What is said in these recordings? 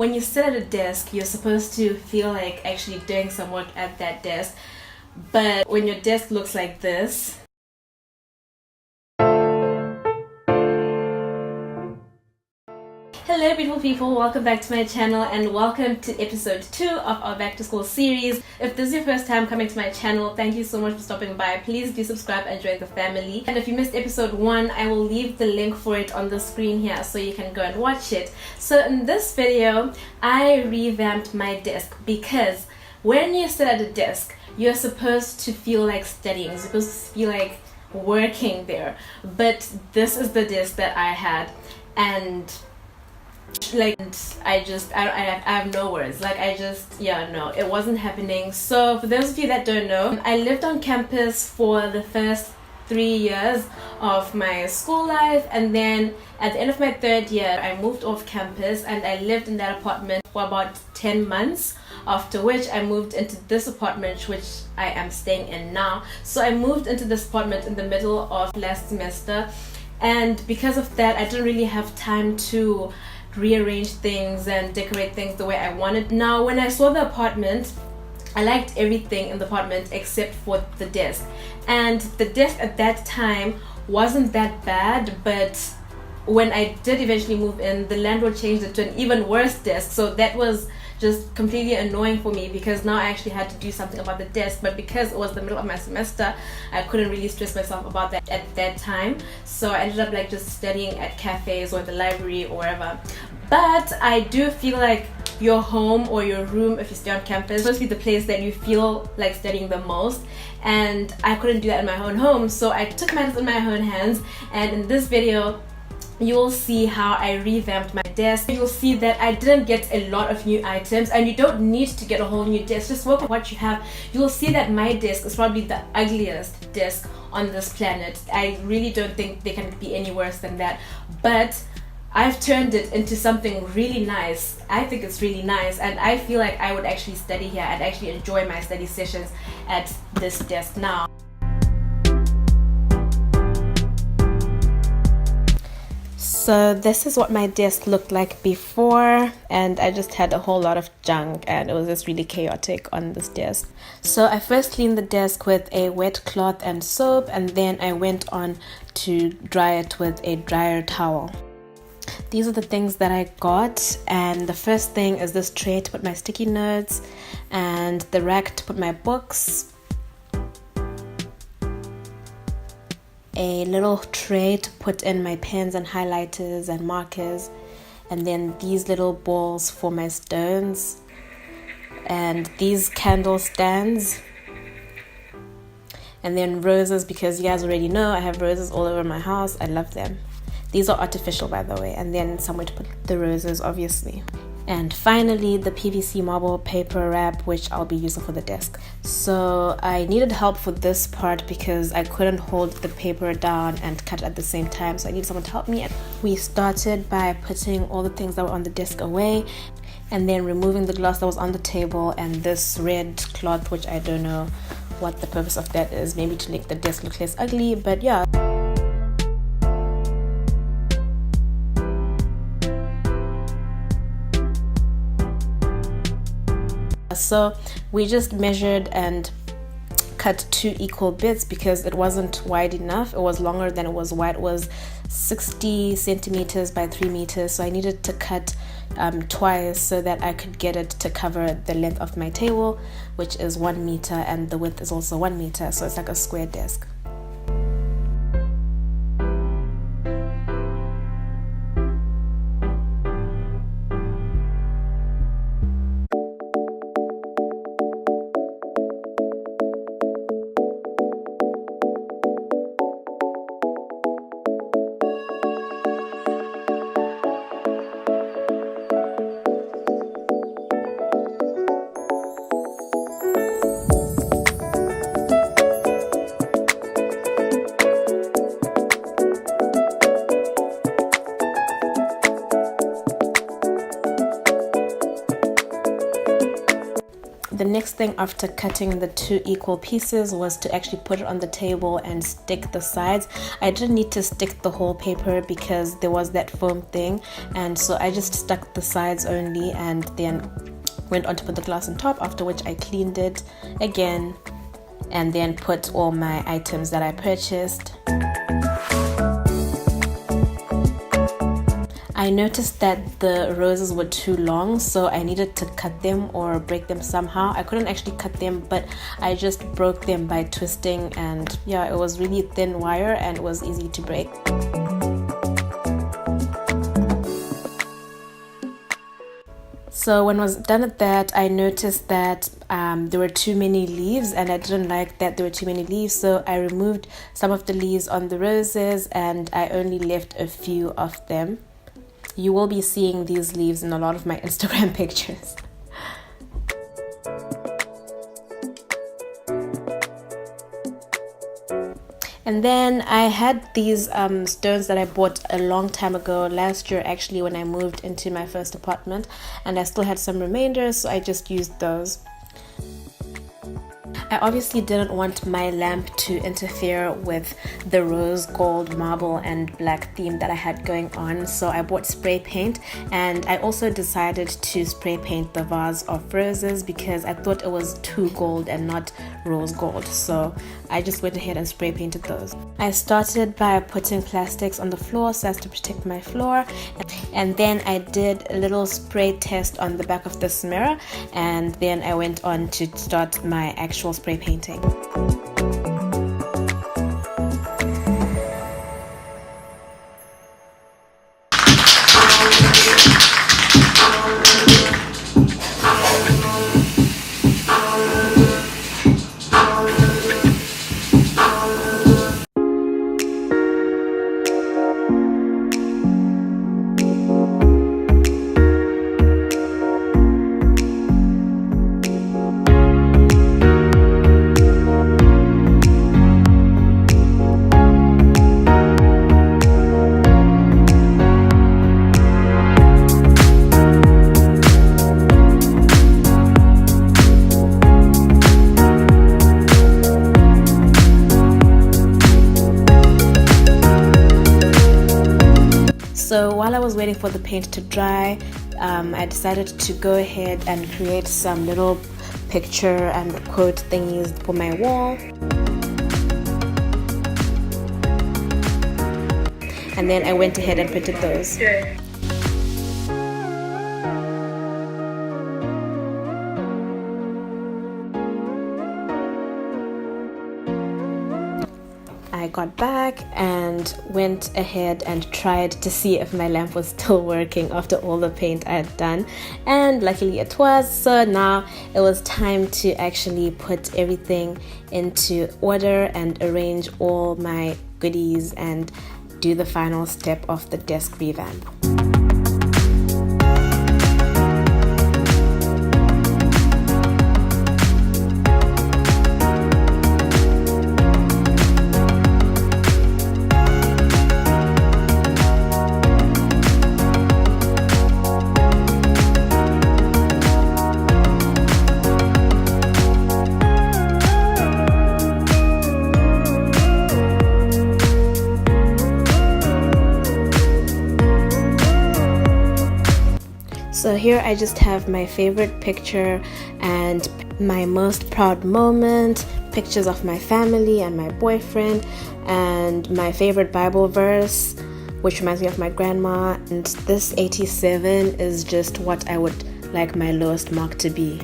when you sit at a desk, you're supposed to feel like actually doing some work at that desk. But when your desk looks like this, hello beautiful people, welcome back to my channel and welcome to episode 2 of our back to school series. If this is your first time coming to my channel, thank you so much for stopping by. Please do subscribe and join the family. And if you missed episode 1, I will leave the link for it on the screen here so you can go and watch it. So in this video, I revamped my desk because when you sit at a desk, you're supposed to feel like studying, you're supposed to feel like working there. But this is the desk that I had, and I have no words. No, it wasn't happening. So for those of you that don't know, I lived on campus for the first 3 years of my school life, and then at the end of my 3rd year I moved off campus and I lived in that apartment for about 10 months, after which I moved into this apartment which I am staying in now. So I moved into this apartment in the middle of last semester, and because of that I didn't really have time to rearrange things and decorate things the way I wanted. Now when I saw the apartment, I liked everything in the apartment except for the desk, and the desk at that time wasn't that bad, but when I did eventually move in, the landlord changed it to an even worse desk. So that was just completely annoying for me because now I actually had to do something about the desk, but because it was the middle of my semester, I couldn't really stress myself about that at that time. So I ended up just studying at cafes or the library or wherever. But I do feel like your home or your room, if you stay on campus, is supposed to be the place that you feel like studying the most, and I couldn't do that in my own home. So I took matters in my own hands, and in this video you will see how I revamped my desk. You'll see that I didn't get a lot of new items, and you don't need to get a whole new desk. Just work with what you have. You will see that my desk is probably the ugliest desk on this planet. I really don't think they can be any worse than that, but I've turned it into something really nice. I think it's really nice, and I feel like I would actually study here. I'd actually enjoy my study sessions at this desk now. So this is what my desk looked like before, and I just had a whole lot of junk and it was just really chaotic on this desk. So I first cleaned the desk with a wet cloth and soap, and then I went on to dry it with a dryer towel. These are the things that I got, and the first thing is this tray to put my sticky notes, and the rack to put my books, a little tray to put in my pens and highlighters and markers, and then these little balls for my stones, and these candle stands, and then roses, because you guys already know I have roses all over my house. I love them. These are artificial, by the way, and then somewhere to put the roses, obviously. And finally, the PVC marble paper wrap, which I'll be using for the desk. So I needed help for this part because I couldn't hold the paper down and cut it at the same time, so I needed someone to help me. We started by putting all the things that were on the desk away, and then removing the glass that was on the table and this red cloth, which I don't know what the purpose of that is. Maybe to make the desk look less ugly, but yeah. So we just measured and cut 2 equal bits because it wasn't wide enough. It was longer than it was wide. It was 60 centimeters by 3 meters. So I needed to cut twice so that I could get it to cover the length of my table, which is 1 meter, and the width is also 1 meter. So it's like a square desk. the next thing after cutting the 2 equal pieces was to actually put it on the table and stick the sides. I didn't need to stick the whole paper because there was that foam thing, and so I just stuck the sides only and then went on to put the glass on top, after which I cleaned it again and then put all my items that I purchased. I noticed that the roses were too long, so I needed to cut them or break them somehow. I couldn't actually cut them, but I just broke them by twisting, and yeah, it was really thin wire and it was easy to break. So when I was done with that, I noticed that there were too many leaves, and I didn't like that there were too many leaves, so I removed some of the leaves on the roses and I only left a few of them. You will be seeing these leaves in a lot of my Instagram pictures. And then I had these stones that I bought a long time ago, last year actually, when I moved into my first apartment, and I still had some remainders, so I just used those. I obviously didn't want my lamp to interfere with the rose gold, marble and black theme that I had going on, so I bought spray paint, and I also decided to spray paint the vase of roses because I thought it was too gold and not rose gold, so I just went ahead and spray painted those. I started by putting plastics on the floor so as to protect my floor, and then I did a little spray test on the back of this mirror, and then I went on to start my actual spray painting. So while I was waiting for the paint to dry, I decided to go ahead and create some little picture and quote thingies for my wall. And then I went ahead and printed those. Good. I got back and went ahead and tried to see if my lamp was still working after all the paint I had done, and luckily it was. So now it was time to actually put everything into order and arrange all my goodies and do the final step of the desk revamp. So here I just have my favorite picture and my most proud moment, pictures of my family and my boyfriend, and my favorite Bible verse, which reminds me of my grandma. And this 87 is just what I would like my lowest mark to be.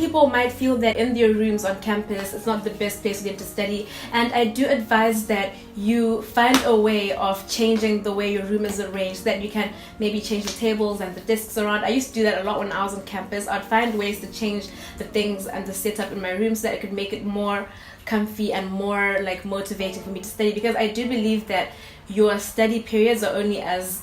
people might feel that in their rooms on campus it's not the best place for them to study, and I do advise that you find a way of changing the way your room is arranged, so that you can maybe change the tables and the desks around. I used to do that a lot when I was on campus. I'd find ways to change the things and the setup in my room so that I could make it more comfy and more like motivating for me to study, because I do believe that your study periods are only as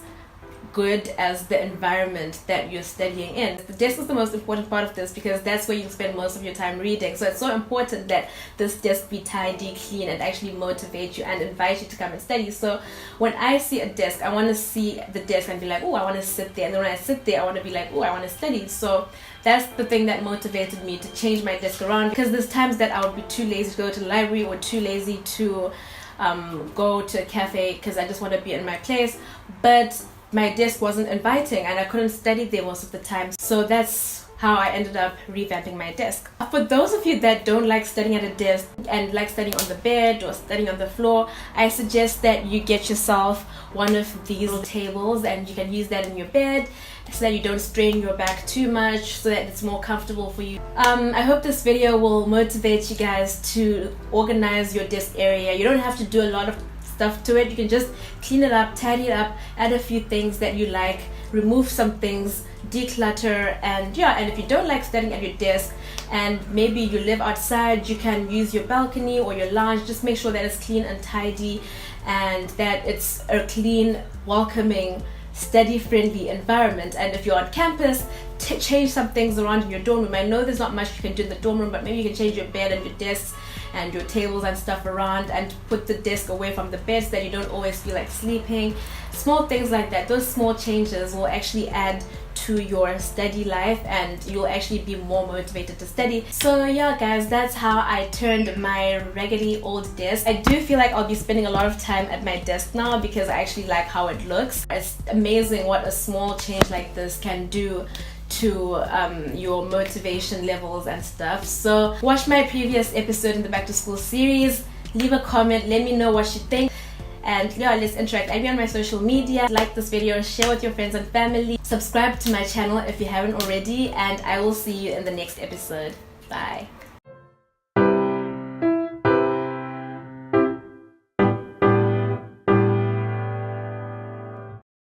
good as the environment that you're studying in. The desk is the most important part of this, because that's where you spend most of your time reading. So it's so important that this desk be tidy, clean, and actually motivate you and invite you to come and study. So when I see a desk, I want to see the desk and be like, oh, I want to sit there. And then when I sit there, I want to be like, oh, I want to study. So that's the thing that motivated me to change my desk around, because there's times that I would be too lazy to go to the library or too lazy to go to a cafe because I just want to be in my place. But my desk wasn't inviting and I couldn't study there most of the time. So that's how I ended up revamping my desk. For those of you that don't like studying at a desk and like studying on the bed or studying on the floor, I suggest that you get yourself one of these tables and you can use that in your bed so that you don't strain your back too much, so that it's more comfortable for you. I hope this video will motivate you guys to organize your desk area. You don't have to do a lot of stuff to it. You can just clean it up, tidy it up, add a few things that you like, remove some things, declutter, and yeah. And if you don't like studying at your desk and maybe you live outside, you can use your balcony or your lounge. Just make sure that it's clean and tidy and that it's a clean, welcoming, study-friendly environment. And if you're on campus, change some things around in your dorm room. I know there's not much you can do in the dorm room, but maybe you can change your bed and your desks and your tables and stuff around, and put the desk away from the bed so that you don't always feel like sleeping. Small things like that, those small changes will actually add to your study life and you'll actually be more motivated to study. So yeah guys, that's how I turned my raggedy old desk. I do feel like I'll be spending a lot of time at my desk now because I actually like how it looks. It's amazing what a small change like this can do to your motivation levels and stuff. So watch my previous episode in the back to school series, leave a comment, let me know what you think, and yeah, let's interact. I'll be on my social media. Like this video, share with your friends and family, subscribe to my channel if you haven't already, and I will see you in the next episode. Bye.